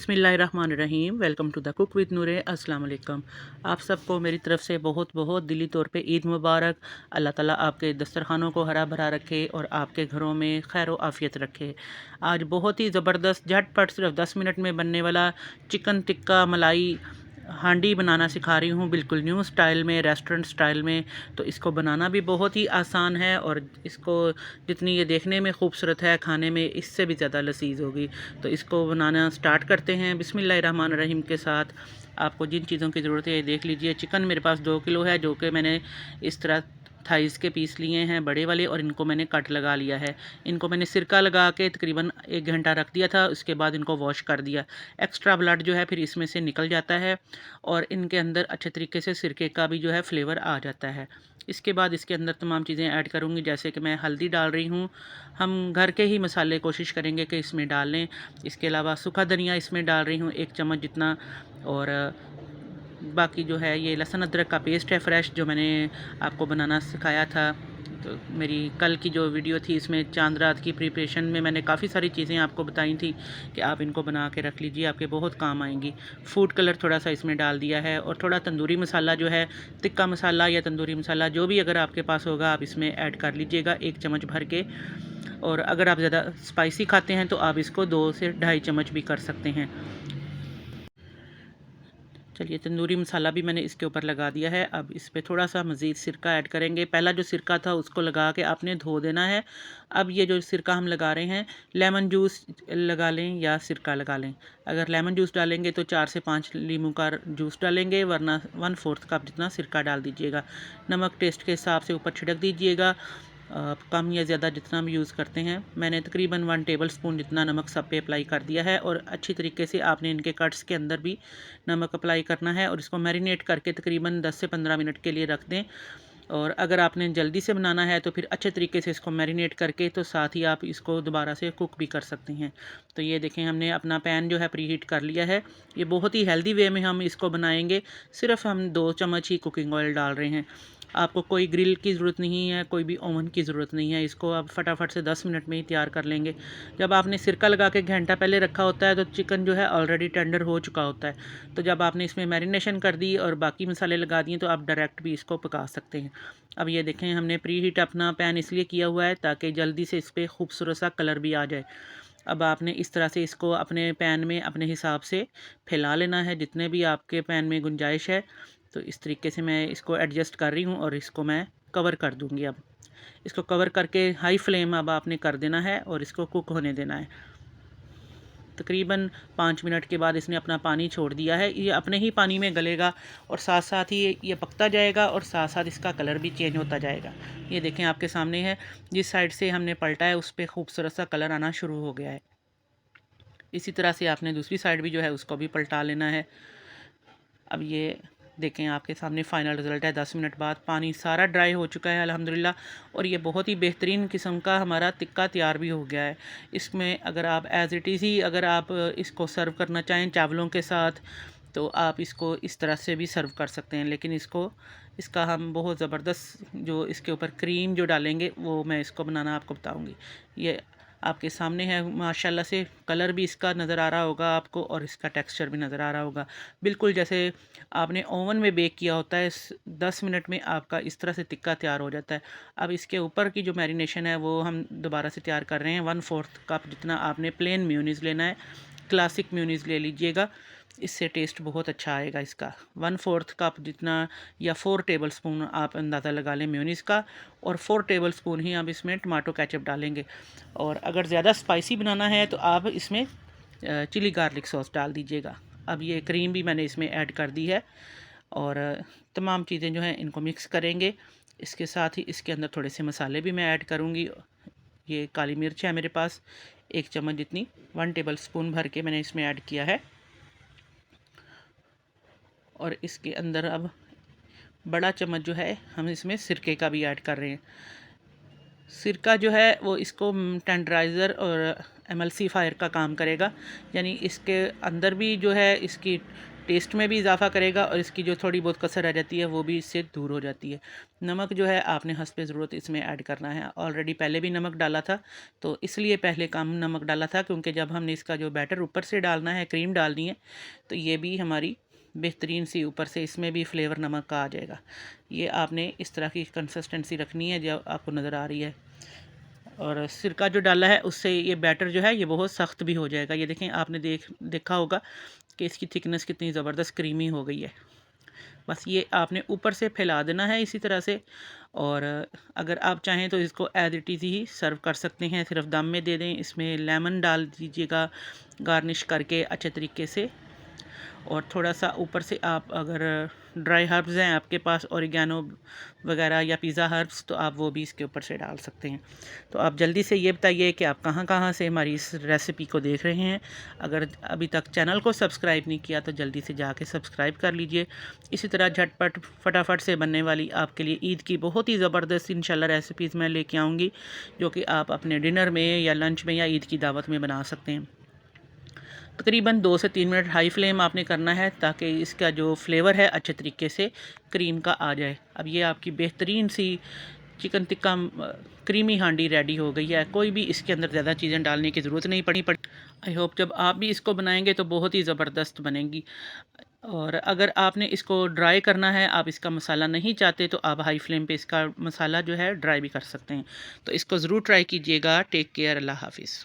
बिस्मिल्लाहिर्रहमानिर्रहीम। Welcome to the cook with Noore. अस्सलाम वालेकुम। आप सबको मेरी तरफ से बहुत बहुत दिली तौर पे ईद मुबारक। अल्लाह ताला आपके दस्तरखानों को हरा भरा रखे और आपके घरों में खैर आफ़ियत रखे। आज बहुत ही ज़बरदस्त झटपट सिर्फ 10 मिनट में बनने वाला चिकन टिक्का मलाई हांडी बनाना सिखा रही हूँ, बिल्कुल न्यू स्टाइल में, रेस्टोरेंट स्टाइल में। तो इसको बनाना भी बहुत ही आसान है और इसको जितनी ये देखने में ख़ूबसूरत है, खाने में इससे भी ज़्यादा लजीज होगी। तो इसको बनाना स्टार्ट करते हैं बिस्मिल्लाहिर्रहमानिर्रहीम के साथ। आपको जिन चीज़ों की ज़रूरत है ये देख लीजिए। चिकन मेरे पास 2 किलो है, जो कि मैंने इस तरह थाइस के पीस लिए हैं बड़े वाले, और इनको मैंने कट लगा लिया है। इनको मैंने सिरका लगा के तकरीबन 1 घंटा रख दिया था। उसके बाद इनको वॉश कर दिया। एक्स्ट्रा ब्लड जो है फिर इसमें से निकल जाता है और इनके अंदर अच्छे तरीके से सिरके का भी जो है फ्लेवर आ जाता है। इसके बाद इसके अंदर तमाम चीज़ें ऐड करूँगी, जैसे कि मैं हल्दी डाल रही हूँ। हम घर के ही मसाले कोशिश करेंगे कि इसमें डाल लें। इसके अलावा सूखा धनिया इसमें डाल रही हूँ 1 चम्मच जितना, और बाकी जो है ये लहसुन अदरक का पेस्ट है फ़्रेश, जो मैंने आपको बनाना सिखाया था। तो मेरी कल की जो वीडियो थी इसमें चांद रात की प्रिपरेशन में मैंने काफ़ी सारी चीज़ें आपको बताई थी कि आप इनको बना के रख लीजिए, आपके बहुत काम आएंगी। फूड कलर थोड़ा सा इसमें डाल दिया है, और थोड़ा तंदूरी मसाला जो है, तिक्का मसाला या तंदूरी मसाला जो भी अगर आपके पास होगा आप इसमें ऐड कर लीजिएगा 1 चम्मच भर के। और अगर आप ज़्यादा स्पाइसी खाते हैं तो आप इसको 2 से ढाई चम्मच भी कर सकते हैं। चलिए, तंदूरी मसाला भी मैंने इसके ऊपर लगा दिया है। अब इस पे थोड़ा सा मज़ीद सिरका ऐड करेंगे। पहला जो सिरका था उसको लगा के आपने धो देना है। अब ये जो सिरका हम लगा रहे हैं, लेमन जूस लगा लें या सिरका लगा लें। अगर लेमन जूस डालेंगे तो 4 से 5 नींबू का जूस डालेंगे, वरना 1/4 कप जितना सिरका डाल दीजिएगा। नमक टेस्ट के हिसाब से ऊपर छिड़क दीजिएगा, कम या ज़्यादा जितना हम यूज़ करते हैं। मैंने तकरीबन 1 टेबलस्पून जितना नमक सब पे अप्लाई कर दिया है, और अच्छी तरीके से आपने इनके कट्स के अंदर भी नमक अप्लाई करना है, और इसको मैरिनेट करके तकरीबन 10 से 15 मिनट के लिए रख दें। और अगर आपने जल्दी से बनाना है तो फिर अच्छे तरीके से इसको मैरिनेट करके तो साथ ही आप इसको दोबारा से कुक भी कर सकते हैं। तो ये देखें, हमने अपना पैन जो है प्रीहीट कर लिया है। ये बहुत ही हेल्दी वे में हम इसको बनाएंगे। सिर्फ हम 2 चम्मच ही कुकिंग ऑयल डाल रहे हैं। आपको कोई ग्रिल की ज़रूरत नहीं है, कोई भी ओवन की ज़रूरत नहीं है। इसको आप फटाफट से 10 मिनट में ही तैयार कर लेंगे। जब आपने सिरका लगा के घंटा पहले रखा होता है तो चिकन जो है ऑलरेडी टेंडर हो चुका होता है। तो जब आपने इसमें मैरिनेशन कर दी और बाकी मसाले लगा दिए तो आप डायरेक्ट भी इसको पका सकते हैं। अब ये देखें, हमने प्री हीट अपना पैन इसलिए किया हुआ है ताकि जल्दी से इस पर खूबसूरत सा कलर भी आ जाए। अब आपने इस तरह से इसको अपने पैन में अपने हिसाब से फैला लेना है, जितने भी आपके पैन में गुंजाइश है। तो इस तरीके से मैं इसको एडजस्ट कर रही हूँ, और इसको मैं कवर कर दूँगी। अब इसको कवर करके हाई फ्लेम अब आपने कर देना है और इसको कुक होने देना है। तकरीबन 5 मिनट के बाद इसने अपना पानी छोड़ दिया है। ये अपने ही पानी में गलेगा और साथ साथ ही ये पकता जाएगा, और साथ साथ इसका कलर भी चेंज होता जाएगा। ये देखें, आपके सामने है, जिस साइड से हमने पलटा है उस पर खूबसूरत सा कलर आना शुरू हो गया है। इसी तरह से आपने दूसरी साइड भी जो है उसको भी पलटा लेना है। अब ये देखें, आपके सामने फ़ाइनल रिज़ल्ट है। 10 मिनट बाद पानी सारा ड्राई हो चुका है अल्हम्दुलिल्लाह, और ये बहुत ही बेहतरीन किस्म का हमारा टिक्का तैयार भी हो गया है। इसमें अगर आप एज़ इट इज़ ही अगर आप इसको सर्व करना चाहें चावलों के साथ, तो आप इसको इस तरह से भी सर्व कर सकते हैं। लेकिन इसका हम बहुत ज़बरदस्त जो इसके ऊपर क्रीम जो डालेंगे वो मैं इसको बनाना आपको बताऊँगी। ये आपके सामने है, माशाल्लाह से कलर भी इसका नज़र आ रहा होगा आपको, और इसका टेक्सचर भी नज़र आ रहा होगा, बिल्कुल जैसे आपने ओवन में बेक किया होता है। 10 मिनट में आपका इस तरह से टिक्का तैयार हो जाता है। अब इसके ऊपर की जो मैरिनेशन है वो हम दोबारा से तैयार कर रहे हैं। 1/4 कप जितना आपने प्लेन मेयोनीज़ लेना है, क्लासिक मेयोनीज़ ले लीजिएगा, इससे टेस्ट बहुत अच्छा आएगा इसका। 1/4 कप जितना या 4 टेबलस्पून आप अंदाज़ा लगा लें मेयोनीज़ का, और 4 टेबलस्पून ही आप इसमें टमाटो केचप डालेंगे। और अगर ज़्यादा स्पाइसी बनाना है तो आप इसमें चिली गार्लिक सॉस डाल दीजिएगा। अब ये क्रीम भी मैंने इसमें ऐड कर दी है, और तमाम चीज़ें जो हैं इनको मिक्स करेंगे। इसके साथ ही इसके अंदर थोड़े से मसाले भी मैं ऐड करूँगी। ये काली मिर्च है मेरे पास 1 चम्मच जितनी, 1 टेबलस्पून भर के मैंने इसमें ऐड किया है। और इसके अंदर अब बड़ा चम्मच जो है हम इसमें सिरके का भी ऐड कर रहे हैं। सिरका जो है वो इसको टेंडराइज़र और एमल्सीफायर का काम करेगा, यानी इसके अंदर भी जो है इसकी टेस्ट में भी इजाफ़ा करेगा और इसकी जो थोड़ी बहुत कसर रह जाती है वो भी इससे दूर हो जाती है। नमक जो है आपने हस्बे ज़रूरत इसमें ऐड करना है। ऑलरेडी पहले भी नमक डाला था, तो इसलिए पहले कम नमक डाला था, क्योंकि जब हमने इसका जो बैटर ऊपर से डालना है, क्रीम डालनी है, तो ये भी हमारी बेहतरीन सी ऊपर से इसमें भी फ्लेवर नमक का आ जाएगा। ये आपने इस तरह की कंसिस्टेंसी रखनी है जो आपको नज़र आ रही है। और सिरका जो डाला है उससे ये बैटर जो है ये बहुत सख्त भी हो जाएगा। ये देखें, आपने देखा होगा कि इसकी थिकनेस कितनी ज़बरदस्त क्रीमी हो गई है। बस ये आपने ऊपर से फैला देना है इसी तरह से। और अगर आप चाहें तो इसको एज इट इज़ ही सर्व कर सकते हैं, सिर्फ दम में दे दें। इसमें लेमन डाल दीजिएगा गार्निश करके अच्छे तरीके से। और थोड़ा सा ऊपर से आप अगर ड्राई हर्ब्स हैं आपके पास, ओरिगेनो वगैरह या पिज़्ज़ा हर्ब्स, तो आप वो भी इसके ऊपर से डाल सकते हैं। तो आप जल्दी से ये बताइए कि आप कहाँ कहाँ से हमारी इस रेसिपी को देख रहे हैं। अगर अभी तक चैनल को सब्सक्राइब नहीं किया तो जल्दी से जाके सब्सक्राइब कर लीजिए। इसी तरह झटपट फटाफट से बनने वाली आपके लिए ईद की बहुत ही ज़बरदस्त इंशाल्लाह रेसिपीज़ मैं लेके आऊँगी, जो कि आप अपने डिनर में या लंच में या ईद की दावत में बना सकते हैं। तकरीबन 2 से 3 मिनट हाई फ्लेम आपने करना है, ताकि इसका जो फ्लेवर है अच्छे तरीके से क्रीम का आ जाए। अब ये आपकी बेहतरीन सी चिकन टिक्का क्रीमी हांडी रेडी हो गई है। कोई भी इसके अंदर ज़्यादा चीज़ें डालने की ज़रूरत नहीं पड़ी। आई होप जब आप भी इसको बनाएंगे तो बहुत ही ज़बरदस्त बनेगी। और अगर आपने इसको ड्राई करना है, आप इसका मसाला नहीं चाहते, तो आप हाई फ्लेम पे इसका मसाला जो है ड्राई भी कर सकते हैं। तो इसको ज़रूर ट्राई कीजिएगा। टेक केयर, अल्लाह हाफिज़।